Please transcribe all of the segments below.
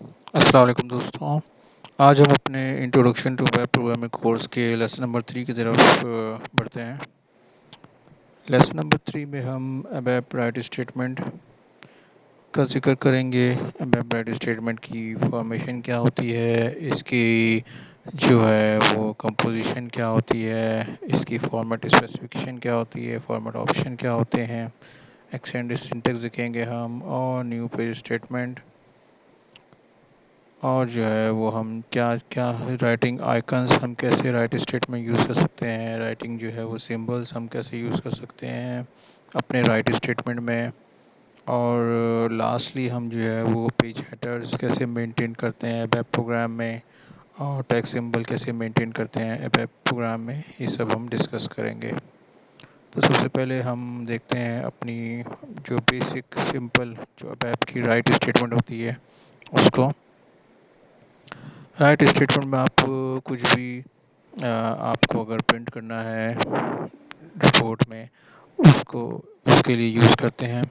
अस्सलाम वालेकुम दोस्तों। आज हम अपने introduction to web programming course के लेसन नंबर 3 की तरफ बढ़ते हैं। लेसन नंबर 3 में हम अबैप राइट स्टेटमेंट का ज़िक्र करेंगे। अबैप राइट स्टेटमेंट की फॉर्मेशन क्या होती है, इसकी जो है वो कंपोजिशन क्या होती है, इसकी फॉर्मेट स्पेसिफिकेशन क्या होती है, फॉर्मेट ऑप्शन क्या होते हैं, एक्सटेंडेड सिंटैक्स देखेंगे हम, और न्यू पेज स्टेटमेंट, और जो है वो हम क्या क्या राइटिंग आइकन्स हम कैसे राइट स्टेट में यूज़ कर सकते हैं, राइटिंग जो है वो सिंबल्स हम कैसे यूज़ कर सकते हैं अपने राइट स्टेटमेंट में, और लास्टली हम जो है वो पेज हेडर्स कैसे मेंटेन करते हैं वेब प्रोग्राम में, और टेक्स्ट सिंबल कैसे मेंटेन करते हैं वेब प्रोग्राम में, ये सब हम डिस्कस करेंगे। तो सबसे पहले हम देखते हैं अपनी जो बेसिक सिंपल जो वेब की राइट स्टेटमेंट होती है उसको। राइट स्टेटमेंट में आप कुछ भी आपको अगर प्रिंट करना है रिपोर्ट में, उसको उसके लिए यूज़ करते हैं।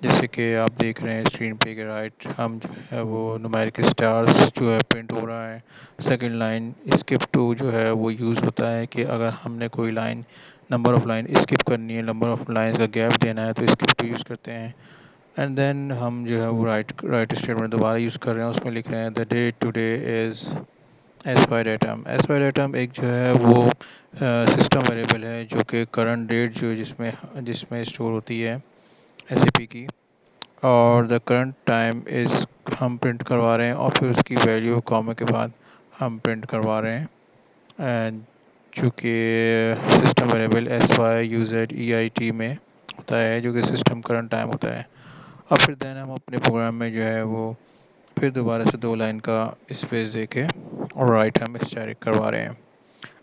जैसे कि आप देख रहे हैं स्क्रीन पे के राइट, हम जो है वो न्यूमेरिक स्टार्स जो है प्रिंट हो रहा है। सेकंड लाइन स्किप टू जो है वो यूज़ होता है कि अगर हमने कोई line number of line skip करनी है, नंबर ऑफ़ लाइन्स का गैप देना है, तो स्किप टू यूज़ करते हैं। एंड देन हम जो है वो राइट स्टेटमेंट दोबारा यूज़ कर रहे हैं, उसमें लिख रहे हैं the day today is S Y datum एक जो है वो सिस्टम वेरिएबल है जो कि करंट डेट जो जिसमें जिसमें स्टोर होती है एस की, और द करंट टाइम इज़ हम प्रिंट करवा रहे हैं, और फिर उसकी वैल्यू कॉमा के बाद हम प्रिंट करवा रहे हैं। एंड चूँकि सिस्टम वेरिएबल SYUZEIT में होता है जो कि सिस्टम करंट टाइम होता है। और फिर देन हम अपने प्रोग्राम में जो है वो फिर दोबारा से 2 लाइन का स्पेस दे के और राइट हम स्टैटिक करवा रहे हैं।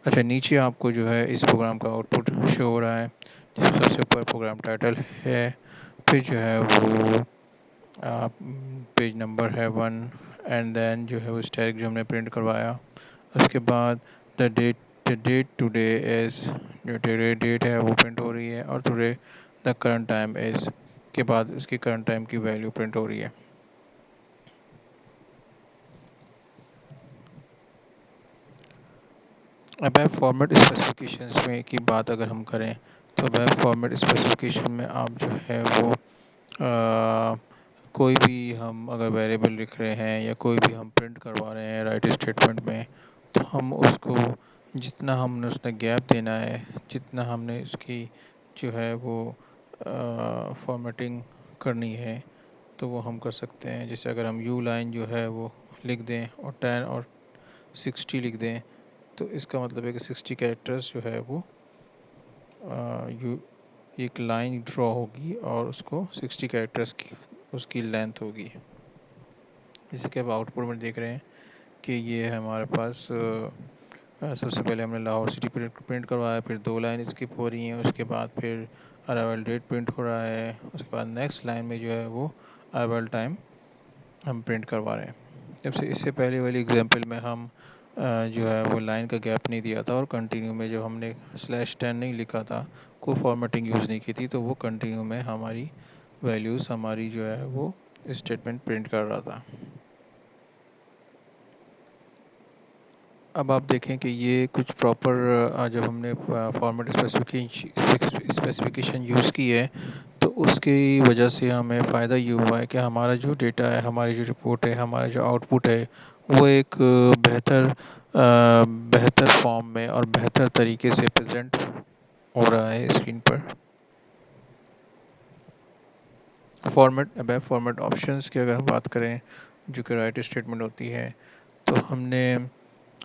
अच्छा, नीचे आपको जो है इस प्रोग्राम का आउटपुट शो हो रहा है, जिसमें सबसे ऊपर प्रोग्राम टाइटल है, फिर जो है वो पेज नंबर है 1, एंड देन जो है वो स्टैटिक जो हमने प्रिंट करवाया। उसके बाद द डेट टुडे इज़, जो टुडे डेट है वो प्रिंट हो रही है, और today the current time is के बाद उसकी करंट टाइम की वैल्यू प्रिंट हो रही है। अब वेब फॉर्मेट स्पेसिफिकेशंस में की बात अगर हम करें, तो वेब फॉर्मेट स्पेसिफिकेशन में आप जो है वो कोई भी हम अगर वेरिएबल लिख रहे हैं या कोई भी हम प्रिंट करवा रहे हैं राइट स्टेटमेंट में, तो हम उसको जितना हमने उसमें गैप देना है, जितना हमने उसकी जो है वो फॉर्मेटिंग करनी है, तो वो हम कर सकते हैं। जैसे अगर हम यू लाइन जो है वो लिख दें और 10 और 60 लिख दें, तो इसका मतलब है कि 60 कैरेक्टर्स जो है वो यू एक लाइन ड्रॉ होगी और उसको 60 कैरेक्टर्स की उसकी लेंथ होगी। जैसे कि अब आउटपुट में देख रहे हैं कि ये है हमारे पास सबसे पहले हमने लाहौर सिटी प्रिंट करवाया, फिर 2 लाइन स्किप हो रही हैं, उसके बाद फिर अराइवल डेट प्रिंट हो रहा है, उसके बाद नेक्स्ट लाइन में जो है वो अराइवल टाइम हम प्रिंट करवा रहे हैं। जब से इससे पहले वाली एग्जांपल में हम जो है वो लाइन का गैप नहीं दिया था, और कंटिन्यू में जो हमने /10 नहीं लिखा था, कोई फॉर्मेटिंग यूज़ नहीं की थी, तो वो कंटिन्यू में हमारी वैल्यूज़ हमारी जो है वो स्टेटमेंट प्रिंट कर रहा था। अब आप देखें कि ये कुछ प्रॉपर जब हमने फॉर्मेट स्पेसिफिकेशन यूज़ की है, तो उसकी वजह से हमें फ़ायदा ये हुआ है कि हमारा जो डेटा है, हमारी जो रिपोर्ट है, हमारा जो आउटपुट है, वो एक बेहतर फॉर्म में और बेहतर तरीके से प्रेजेंट हो रहा है स्क्रीन पर। फॉर्मेट ऑप्शंस की अगर हम बात करें, जो कि राइट स्टेटमेंट होती है, तो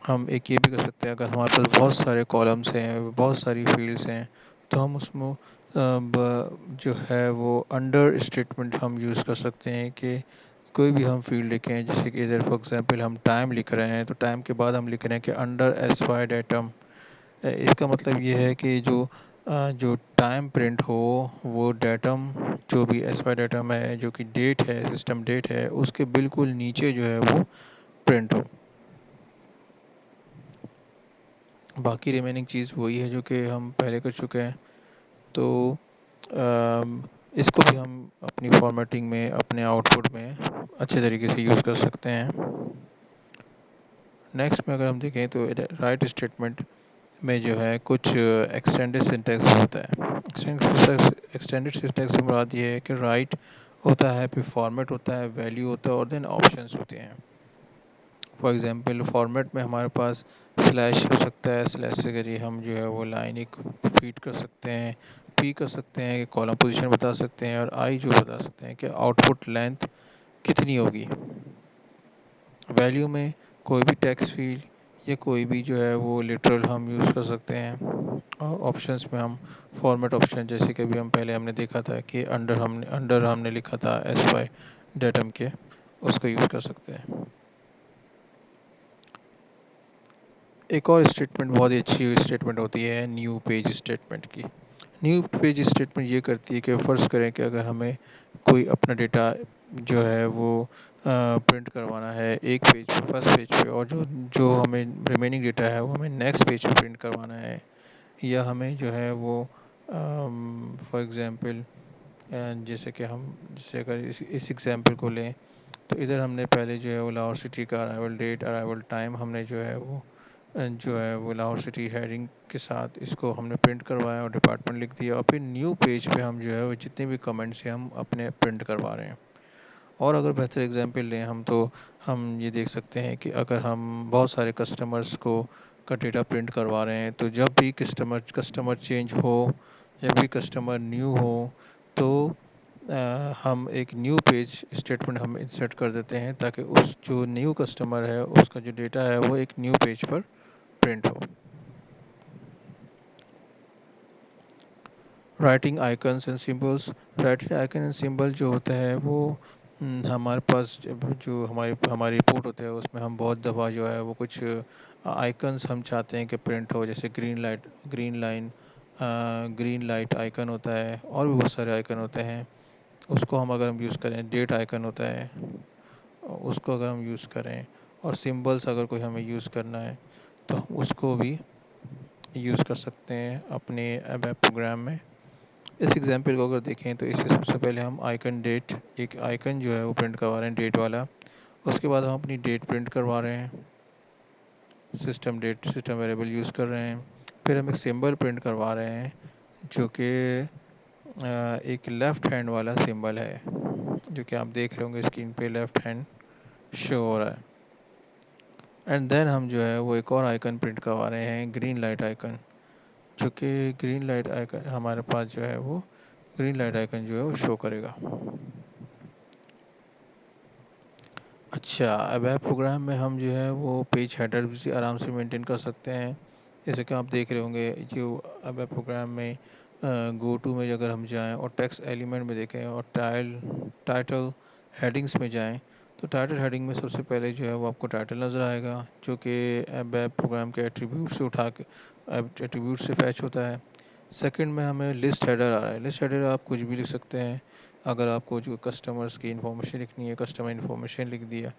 हम एक ये भी कर सकते हैं, अगर हमारे पास बहुत सारे कॉलम्स हैं, बहुत सारी फील्ड्स हैं, तो हम उसमें जो है वो अंडर स्टेटमेंट हम यूज़ कर सकते हैं कि कोई भी हम फील्ड लिखें, जैसे कि इधर फॉर एग्जांपल हम टाइम लिख रहे हैं, तो टाइम के बाद हम लिख रहे हैं कि अंडर SY डेटम। इसका मतलब ये है कि जो टाइम प्रिंट हो वो डेटम, जो भी SY डेटम है, जो कि डेट है, सिस्टम डेट है, उसके बिल्कुल नीचे जो है वो प्रिंट हो। बाकी रिमेनिंग चीज़ वही है जो कि हम पहले कर चुके हैं। तो इसको भी हम अपनी फॉर्मेटिंग में, अपने आउटपुट में अच्छे तरीके से यूज़ कर सकते हैं। नेक्स्ट में अगर हम देखें तो राइट स्टेटमेंट में जो है कुछ एक्सटेंडेड सिंटैक्स होता है। एक्सटेंडेड सिंटैक्स से मुराद ये है कि राइट होता है, फिर फॉर्मेट होता है, वैल्यू होता है और देन ऑप्शंस होते हैं। फॉर एग्जांपल फॉर्मेट में हमारे पास स्लैश हो सकता है, स्लैश के जरिए हम जो है वो लाइन एक फीड कर सकते हैं, पी कर सकते हैं, कॉलम पोजीशन बता सकते हैं और आई जो बता सकते हैं कि आउटपुट लेंथ कितनी होगी। वैल्यू में कोई भी टेक्स्ट फील्ड या कोई भी जो है वो लिटरल हम यूज़ कर सकते हैं। और ऑप्शंस में हम फॉर्मेट ऑप्शन, जैसे कि अभी हम पहले हमने देखा था कि अंडर हमने लिखा था एस वाई डेटम के, उसको यूज़ कर सकते हैं। एक और स्टेटमेंट बहुत ही अच्छी स्टेटमेंट होती है न्यू पेज स्टेटमेंट की। न्यू पेज स्टेटमेंट ये करती है कि फ़र्ज़ करें कि अगर हमें कोई अपना डेटा जो है वो प्रिंट करवाना है एक पेज पे, फर्स्ट पेज पे, और जो जो हमें रिमेनिंग डेटा है वो हमें नेक्स्ट पेज पे प्रिंट करवाना है, या हमें जो है वो फॉर एग्ज़ाम्पल जैसे कि हम, जैसे अगर इस एग्ज़ाम्पल को लें तो इधर हमने पहले जो है वो लाहौर सिटी का अराइवल डेट, अराइवल टाइम हमने जो है वो लाहौर सिटी हेडिंग के साथ इसको हमने प्रिंट करवाया और डिपार्टमेंट लिख दिया, और फिर न्यू पेज पे हम जो है वो जितने भी कमेंट्स हैं हम अपने प्रिंट करवा रहे हैं। और अगर बेहतर एग्जांपल लें हम, तो हम ये देख सकते हैं कि अगर हम बहुत सारे कस्टमर्स को का डेटा प्रिंट करवा रहे हैं, तो जब भी कस्टमर चेंज हो, जब भी कस्टमर न्यू हो, तो हम एक न्यू पेज स्टेटमेंट हम इंसर्ट कर देते हैं ताकि उस जो न्यू कस्टमर है उसका जो डेटा है वो एक न्यू पेज पर प्रिंट हो। Writing icons and symbols. Writing icon and symbol जो होता है वो हमारे पास जब जो हमारी हमारी रिपोर्ट होता है उसमें हम बहुत दफ़ा जो है वो कुछ आइकन्स हम चाहते हैं कि प्रिंट हो, जैसे ग्रीन लाइट आइकन होता है, और भी बहुत सारे आइकन होते हैं। उसको हम यूज़ करें, डेट आइकन होता है, उसको अगर हम यूज़ करें, और सिंबल्स अगर कोई हमें यूज़ करना है तो हम उसको भी यूज़ कर सकते हैं अपने वेब प्रोग्राम में। इस एग्जांपल को अगर देखें तो इससे सबसे पहले हम आइकन डेट, एक आइकन जो है वो प्रिंट करवा रहे हैं डेट वाला। उसके बाद हम अपनी डेट प्रिंट करवा रहे हैं, सिस्टम वेरिएबल यूज़ कर रहे हैं। फिर हम एक सिंबल प्रिंट करवा रहे हैं जो कि एक लेफ़्ट हैंड वाला सिंबल है, जो कि आप देख रहे होंगे स्क्रीन पे लेफ़्ट हैंड शो हो रहा है। एंड देन हम जो है वो एक और आइकन प्रिंट करवा रहे हैं, ग्रीन लाइट आइकन, जो कि ग्रीन लाइट आइकन हमारे पास जो है वो ग्रीन लाइट आइकन जो है वो शो करेगा। अच्छा, वेब प्रोग्राम में हम जो है वो पेज हेडर भी आराम से मेंटेन कर सकते हैं। जैसे कि आप देख रहे होंगे जो वेब प्रोग्राम में गो टू में अगर हम जाएं और टेक्स्ट एलिमेंट में देखें और टाइटल हेडिंग्स में जाएं, तो टाइटल हेडिंग में सबसे पहले जो है वो आपको टाइटल नज़र आएगा, जो कि वेब प्रोग्राम के एट्रीब्यूट से उठा के एट्रीब्यूट से फैच होता है। सेकंड में हमें लिस्ट हेडर आ रहा है। लिस्ट हेडर आप कुछ भी लिख सकते हैं। अगर आपको जो कस्टमर्स की इन्फॉर्मेशन लिखनी है, कस्टमर इन्फॉर्मेशन लिख दिया,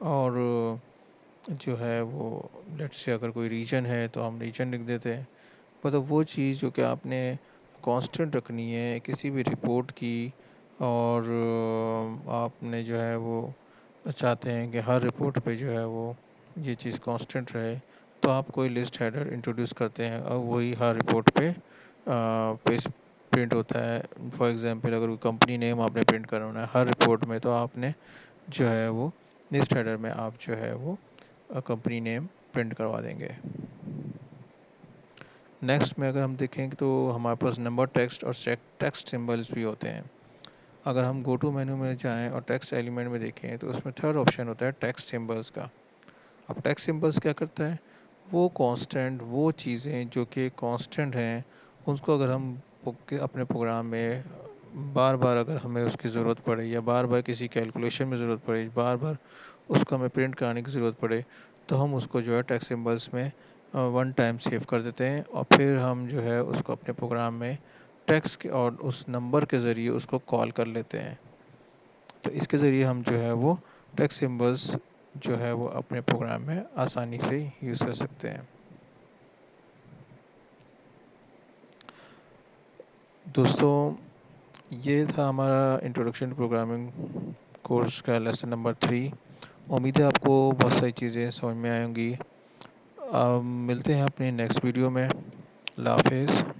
और जो है वो लेट्स से अगर कोई रीजन है तो हम रीजन लिख देते हैं। मतलब वो चीज़ जो कि आपने कांस्टेंट रखनी है किसी भी रिपोर्ट की, और आपने जो है वो चाहते हैं कि हर रिपोर्ट पे जो है वो ये चीज़ कांस्टेंट रहे, तो आप कोई लिस्ट हेडर इंट्रोड्यूस करते हैं और वही हर रिपोर्ट पे प्रिंट होता है। फॉर एग्जांपल अगर कोई कंपनी नेम आपने प्रिंट करवाना है हर रिपोर्ट में, तो आपने जो है वो लिस्ट हेडर में आप जो है वो कंपनी नेम प्रिंट करवा देंगे। नेक्स्ट में अगर हम देखें तो हमारे पास नंबर टेक्स्ट और टेक्स्ट सिंबल्स भी होते हैं। अगर हम गो टू मेनू में जाएं और टेक्स्ट एलिमेंट में देखें तो उसमें थर्ड ऑप्शन होता है टेक्स्ट सिंबल्स का। अब टेक्स्ट सिंबल्स क्या करता है, वो कांस्टेंट, वो चीज़ें जो कि कांस्टेंट हैं, उसको अगर हम अपने प्रोग्राम में बार बार अगर हमें उसकी ज़रूरत पड़े, या बार बार किसी कैलकुलेशन में ज़रूरत पड़े, बार बार उसको हमें प्रिंट कराने की ज़रूरत पड़े, तो हम उसको जो है टेक्स्ट सिंबल्स में वन टाइम सेव कर देते हैं, और फिर हम जो है उसको अपने प्रोग्राम में टेक्स्ट के और उस नंबर के ज़रिए उसको कॉल कर लेते हैं। तो इसके ज़रिए हम जो है वो टेक्स्ट सिंबल्स जो है वो अपने प्रोग्राम में आसानी से यूज़ कर सकते हैं। दोस्तों, ये था हमारा इंट्रोडक्शन प्रोग्रामिंग कोर्स का लेसन नंबर 3। उम्मीद है आपको बहुत सारी चीज़ें समझ में आएंगी। मिलते हैं अपनी नेक्स्ट वीडियो में। अल्लाह हाफिज़।